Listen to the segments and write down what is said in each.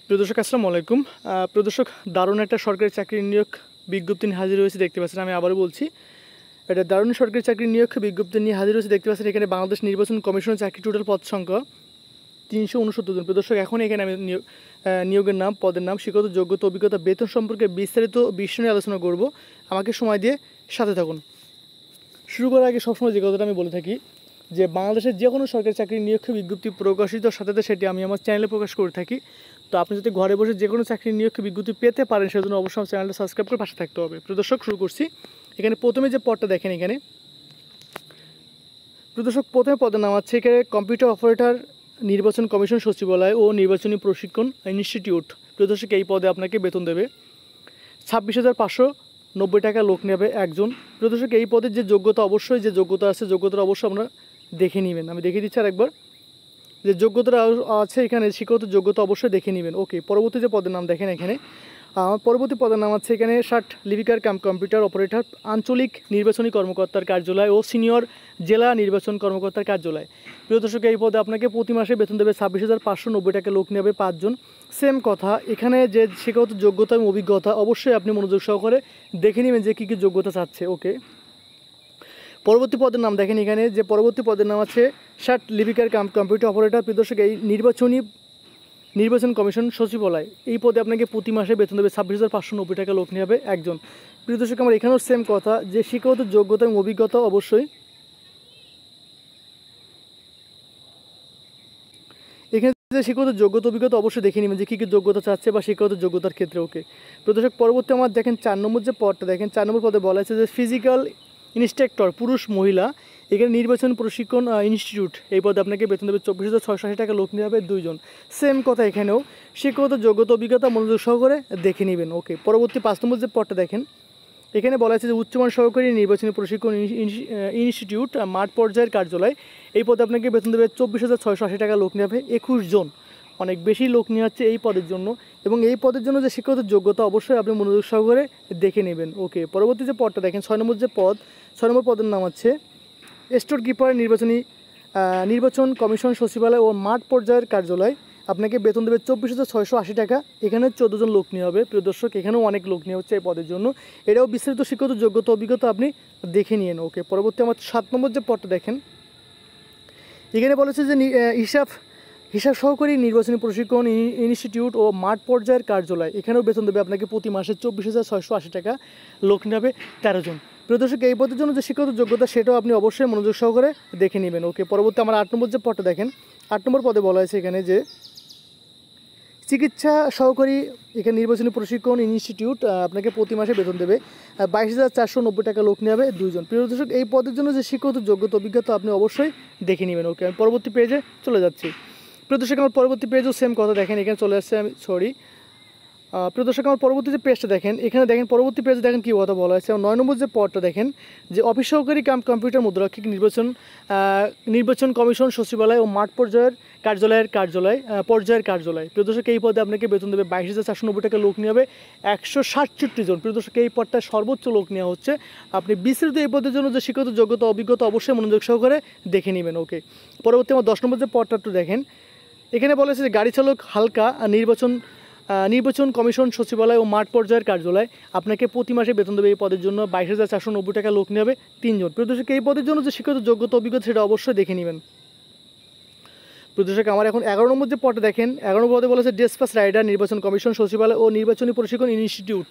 প্রিয় দর্শক আসসালামু আলাইকুম। প্রিয় দর্শক, দারুণ একটা সরকারি চাকরির নিয়োগ বিজ্ঞপ্তি নিয়ে হাজির হয়েছে দেখতে পাচ্ছেন। আমি আবারও বলছি, এটা দারুণ সরকারি চাকরির নিয়োগ বিজ্ঞপ্তি নিয়ে হাজির হয়েছে দেখতে পাচ্ছেন। এখানে বাংলাদেশ নির্বাচন কমিশনের চাকরি টোটাল পদ সংখ্যা 369 জন। প্রিয় দর্শক, এখন এখানে আমি নিয়োগের নাম, পদের নাম, শিক্ষাগত যোগ্যতা, অভিজ্ঞতা, বেতন সম্পর্কে বিস্তারিত বিষয় নিয়ে আলোচনা করব। আমাকে সময় দিয়ে সাথে থাকুন। শুরু করার আগে সবসময় যে কথাটা আমি বলে থাকি যে বাংলাদেশের যে কোনো সরকারি চাকরির নিয়োগ বিজ্ঞপ্তি প্রকাশিত সাথে সেটি আমি আমার চ্যানেলে প্রকাশ করে থাকি। তো আপনি যদি ঘরে বসে যে কোনো চাকরির নিয়োগ বিজ্ঞপ্তি পেতে পারেন সেজন্য অবশ্যই আমার চ্যানেলটা সাবস্ক্রাইব করে পাশে থাকতে হবে। প্রিয় দর্শক, শুরু করছি। এখানে প্রথমে যে পদটা দেখেন, এখানে প্রিয় দর্শক প্রথমে পদের নাম আছে এখানে কম্পিউটার অপারেটর, নির্বাচন কমিশন সচিবালয় ও নির্বাচনী প্রশিক্ষণ ইনস্টিটিউট। প্রিয় দর্শক, এই পদে আপনাকে বেতন দেবে 26,590 টাকা লোক নেবে একজন। প্রিয় দর্শক, এই পদের যে যোগ্যতা, অবশ্যই যে যোগ্যতা আছে যোগ্যতাটা অবশ্যই আপনারা দেখে নেবেন। আমি দেখিয়ে দিচ্ছি আরেকবার, যে যোগ্যতা আছে এখানে শিক্ষাগত যোগ্যতা অবশ্যই দেখে নেবেন। ওকে, পরবর্তী যে পদের নাম দেখেন এখানে, পরবর্তী পদের নাম আছে এখানে লিপিকার কাম কম্পিউটার অপারেটর, আঞ্চলিক নির্বাচনী কর্মকর্তার কার্যালয় ও সিনিয়র জেলা নির্বাচন কর্মকর্তার কার্যালয়। প্রিয় দর্শক, এই পদে আপনাকে প্রতি মাসে বেতন দেবে 26,590 টাকা লোক নেবে 5 জন। সেম কথা, এখানে যে শিক্ষাগত যোগ্যতা এবং অভিজ্ঞতা অবশ্যই আপনি মনোযোগ সহকারে দেখে নেবেন যে কী কী যোগ্যতা চাচ্ছে। ওকে, পরবর্তী পদের নাম দেখেন এখানে, যে পরবর্তী পদের নাম আছে লিপিকার কাম কম্পিউটার অপারেটর। প্রিয় দর্শক, এই নির্বাচন কমিশন সচিবালয়, এই পদে আপনাকে প্রতি মাসে বেতন দেবে 26,590 টাকা লোক নেবে একজন। প্রিয় দর্শক, আমার এখানেও সেম কথা, যে শিক্ষাগত যোগ্যতা এবং অভিজ্ঞতা অবশ্যই এখানে যে শিক্ষাগত যোগ্যতা অভিজ্ঞতা অবশ্যই দেখে নেবেন যে কী কী যোগ্যতা চাচ্ছে বা শিক্ষাগত যোগ্যতার ক্ষেত্রে। ওকে, প্রিয় দর্শক, পরবর্তী আমার দেখেন 4 নম্বর যে পদটা দেখেন, 4 নম্বর পদে বলা আছে যে ফিজিক্যাল ইনস্ট্রাক্টর পুরুষ মহিলা, এখানে নির্বাচন প্রশিক্ষণ ইনস্টিটিউট, এই পদে আপনাকে বেতন দেবে 24,680 টাকা লোক নেওয়া হবে 2 জন। সেম কথা, এখানেও শিক্ষাগত যোগ্যতা অভিজ্ঞতা মনোযোগ সহকারে দেখে নেবেন। ওকে, পরবর্তী 5 নম্বর যে পদটা দেখেন, এখানে বলা আছে যে উচ্চমান সহকারী নির্বাচনী প্রশিক্ষণ ইনস্টিটিউট মাঠ পর্যায়ের কার্যালয়, এই পদে আপনাকে বেতন দেবে 24,680 টাকা লোক নেওয়া হবে 21 জন। অনেক বেশি লোক নিয়ে হচ্ছে এই পদের জন্য, এবং এই পদের জন্য যে শিক্ষাগত যোগ্যতা অবশ্যই আপনি মনোযোগ সহকারে দেখে নেবেন। ওকে, পরবর্তী যে পদটা দেখেন 6 নম্বর যে পদ, 6 নম্বর পদের নাম হচ্ছে স্টোর কিপার, নির্বাচন কমিশন সচিবালয় ও মাঠ পর্যায়ের কার্যালয়, আপনাকে বেতন দেবে 24,680 টাকা। এখানে 14 জন লোক নিয়ে হবে। প্রিয় দর্শক, এখানেও অনেক লোক নিয়ে হচ্ছে এই পদের জন্য, এটাও বিস্তারিত শিক্ষাগত যোগ্যতা অভিজ্ঞতা আপনি দেখে নিন। ওকে, পরবর্তী আমার 7 নম্বর যে পদটা দেখেন, এখানে বলেছে যে হিসাব সহকারী নির্বাচনী প্রশিক্ষণ ইনস্টিটিউট ও মাঠ পর্যায়ের কার্যালয়, এখানেও বেতন দেবে আপনাকে প্রতি মাসে 24,680 টাকা লোক নেবে 13 জন। প্রিয় দর্শক, এই পদের জন্য যে শিক্ষাগত যোগ্যতা সেটাও আপনি অবশ্যই মনোযোগ সহকারে দেখে নেবেন। ওকে, পরবর্তী আমার 8 নম্বর যে পদটা দেখেন, 8 নম্বর পদে বলা হয়েছে এখানে যে চিকিৎসা সহকারী, এখানে নির্বাচনী প্রশিক্ষণ ইনস্টিটিউট, আপনাকে প্রতি মাসে বেতন দেবে 22,490 টাকা লোক নেবে 2 জন। প্রিয় দর্শক, এই পদের জন্য যে শিক্ষাগত যোগ্যতা অভিজ্ঞতা আপনি অবশ্যই দেখে নেবেন। ওকে, আমি পরবর্তী পেজে চলে যাচ্ছি। প্রিয় দর্শক, আমার পরবর্তী পেজও সেম কথা দেখেন, এখানে চলে আসছে, আমি প্রিয় দর্শক, আমার পরবর্তী যে পেজটা দেখেন, এখানে দেখেন পরবর্তী পেজে দেখেন কী কথা বলা হয়েছে। 9 নম্বর যে পদটা দেখেন, যে অফিস সহকারী কাম কম্পিউটার মুদ্রাক্ষিক, নির্বাচন কমিশন সচিবালয় ও মাঠ পর্যায়ের কার্যালয়। প্রিয় দর্শক, এই পদে আপনাকে বেতন দেবে 22,490 টাকা লোক নিয়ে হবে 167 জন। প্রিয় দর্শক, এই পদটা সর্বোচ্চ লোক নেওয়া হচ্ছে। আপনি বিস্তৃত এই পদের জন্য যে শিক্ষাগত যোগ্যতা অভিজ্ঞতা অবশ্যই মনোযোগ সহকারে দেখে নেবেন। ওকে, পরবর্তী আমার 10 নম্বর যে পদটা একটু দেখেন, এখানে বলা হয়েছে যে গাড়ি চালক হালকা, নির্বাচন কমিশন সচিবালয় ও মাঠ পর্যায়ের কার্যালয়, আপনাকে প্রতি মাসে বেতন দেবে এই পদের জন্য 22,490 টাকা লোক নেবে 3 জন। প্রিয় দর্শক, এই পদের জন্য যে শিক্ষাগত যোগ্যতা অভিজ্ঞতা সেটা অবশ্যই দেখে নেবেন। প্রিয় দর্শক, আমার এখন 11 নম্বর যে পদটা দেখেন, 11 নম্বর পদে বলেছে ডেসপাস রাইডার, নির্বাচন কমিশন সচিবালয় ও নির্বাচনী প্রশিক্ষণ ইনস্টিটিউট,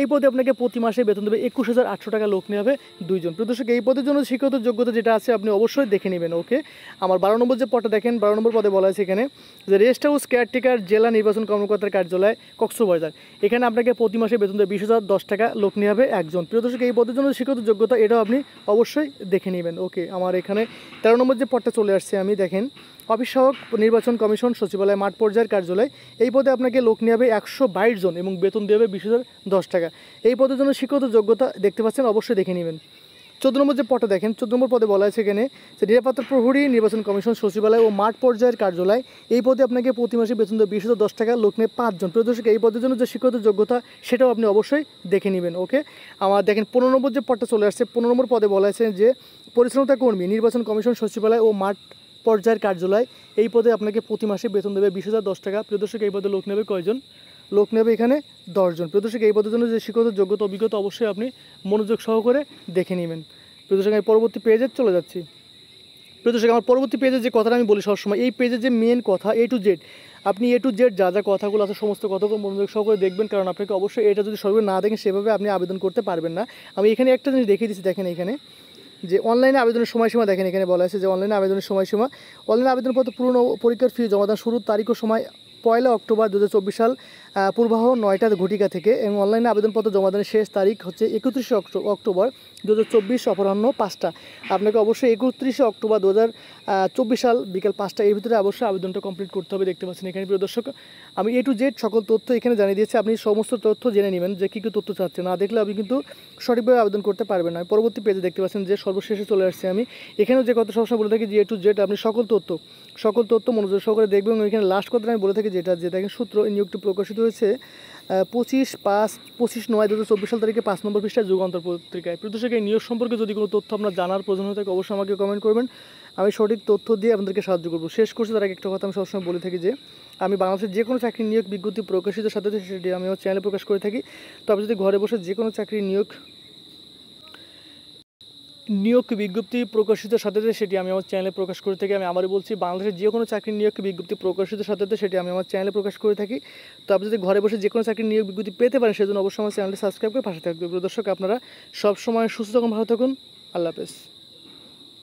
এই পদে আপনাকে প্রতি মাসে বেতন দেবে 21,800 টাকা লোক নেওয়া হবে 2 জন। প্রিয় দর্শক, এই পদের জন্য শিক্ষাগত যোগ্যতা যেটা আছে আপনি অবশ্যই দেখে নেবেন। ওকে, আমার 12 নম্বর যে পদটা দেখেন, 12 নম্বর পদে বলা আছে এখানে যে রেস্ট হাউস কেয়ারটেকার, জেলা নির্বাচন কর্মকর্তার কার্যালয় কক্সবাজার, এখানে আপনাকে প্রতি মাসে বেতন দেবে 20,010 টাকা লোক নেওয়া হবে একজন। প্রিয় দর্শক, এই পদের জন্য শিক্ষাগত যোগ্যতা এটাও আপনি অবশ্যই দেখে নেবেন। ওকে, আমার এখানে 13 নম্বর যে পদটা চলে আসছে, আমি দেখেন অফিস সহক, নির্বাচন কমিশন সচিবালয় মাঠ পর্যায়ের কার্যালয়, এই পদে আপনাকে লোক নিয়ে হবে 122 জন এবং বেতন দেবে 20,010 টাকা। এই পদের জন্য শিক্ষাগত যোগ্যতা দেখতে পাচ্ছেন, অবশ্যই দেখে নেবেন। 14 নম্বর যে পদটা দেখেন, 14 নম্বর পদে বলা আছে এখানে যে নিরাপত্তা প্রহরী, নির্বাচন কমিশন সচিবালয় ও মাঠ পর্যায়ের কার্যালয়, এই পদে আপনাকে প্রতি মাসে বেতন দেবে 20,010 টাকা লোক নেবে 5 জন। প্রিয় দর্শক, এই পদের জন্য যে শিক্ষাগত যোগ্যতা সেটাও আপনি অবশ্যই দেখে নেবেন। ওকে, আমার দেখেন 15 নম্বর যে পদটা চলে আসছে, 15 নম্বর পদে বলা আছে যে পরিচ্ছন্নতা কর্মী, নির্বাচন কমিশন সচিবালয় ও মাঠ পর্যায়ের কার্যালয়। এই পদে আপনাকে প্রতি মাসে বেতন দেবে 20,010 টাকা। প্রিয় দর্শক, এই পদে লোক নেবে কয়জন? লোক নেবে এখানে 10 জন। প্রিয় দর্শক, এই পদের জন্য যে শিক্ষত যোগ্যতা অভিজ্ঞতা অবশ্যই আপনি মনোযোগ সহকারে দেখে নেবেন। প্রিয় দর্শক, আমি পরবর্তী পেজে চলে যাচ্ছি। প্রিয় দর্শক, আমার পরবর্তী পেজে যে কথাটা আমি বলি সবসময়, এই পেজে যে মেন কথা A to Z, আপনি A to Z যা যা কথাগুলো আছে সমস্ত কথাগুলো মনোযোগ সহকারে দেখবেন, কারণ আপনাকে অবশ্যই এটা যদি সর্বে না দেখেন সেভাবে আপনি আবেদন করতে পারবেন না। আমি এখানে একটা জিনিস দেখিয়ে দিচ্ছি, দেখেন এখানে যে অনলাইনে আবেদনের সময়সীমা দেখেন, এখানে বলা আছে যে অনলাইনে আবেদনের সময়সীমা, অনলাইনে আবেদনপত্র পূরণ পরীক্ষার ফি জমা দেওয়ার শুরুর তারিখ ও সময় 1 অক্টোবর 2024 সাল পূর্বাহ 9টা ঘটিকা থেকে, এবং অনলাইনে আবেদনপত্র জমা দেওয়ার শেষ তারিখ হচ্ছে 31 অক্টোবর 2024 অপরাহ্ন 5টা। আপনাকে অবশ্যই 31 অক্টোবর 2024 সাল বিকেল 5টা এর ভিতরে অবশ্যই আবেদনটা কমপ্লিট করতে হবে। দেখতে পাচ্ছেন এখানে প্রিয় দর্শক, আমি A to Z সকল তথ্য এখানে জানিয়ে দিয়েছি। আপনি সমস্ত তথ্য জেনে নেবেন যে কী কী তথ্য চাচ্ছে, না দেখলে আপনি কিন্তু সঠিকভাবে আবেদন করতে পারবেন না। পরবর্তী পেজে দেখতে পাচ্ছেন যে সর্বশেষে চলে আসছে আমি। এখানেও যে কথা সবসময় বলে থাকি যে A to Z আপনি সকল তথ্য মনোযোগ সহকারে দেখবেন। এখানে লাস্ট কথাটা আমি বলে থাকি যেটা দেখেন সূত্র, এই নিয়োগটি প্রকাশিত হয়েছে 25/9/2024 সাল তারিখে 5 নম্বর পৃষ্ঠায় যুগান্তর পত্রিকায়। প্রিয় দর্শক, এই নিয়োগ সম্পর্কে যদি কোনো তথ্য আপনার জানার প্রয়োজন হয়ে থাকে অবশ্যই আমাকে কমেন্ট করবেন, আমি সঠিক তথ্য দিয়ে আপনাদেরকে সাহায্য করব। শেষ করছি তার আগে একটা কথা আমি সবসময় বলে থাকি যে আমি বাংলাদেশের যে কোনো চাকরির নিয়োগ বিজ্ঞপ্তি প্রকাশিত সাথে সেটি আমি আমার চ্যানেলে প্রকাশ করে থাকি। তো আপনি যদি ঘরে বসে যে কোনো চাকরির নিয়োগ বিজ্ঞপ্তি প্রকাশিত সাথে সেটি আমি আমার চ্যানেলে প্রকাশ করে থাকি। আমি আবারও বলছি, বাংলাদেশের যে কোনো চাকরির নিয়োগ বিজ্ঞপ্তি প্রকাশিত সাথে সেটি আমি আমার চ্যানেলে প্রকাশ করে থাকি। তো আপনি যদি ঘরে বসে যে কোনো চাকরির নিয়োগ বিজ্ঞপ্তি পেতে পারেন সেজন্য অবশ্যই আমার চ্যানেলটি সাবস্ক্রাইব করে পাশে থাকবে। প্রিয় দর্শক, আপনারা সবসময় সুস্থ থাকুন, ভালো থাকুন, আল্লাহ হাফেজ।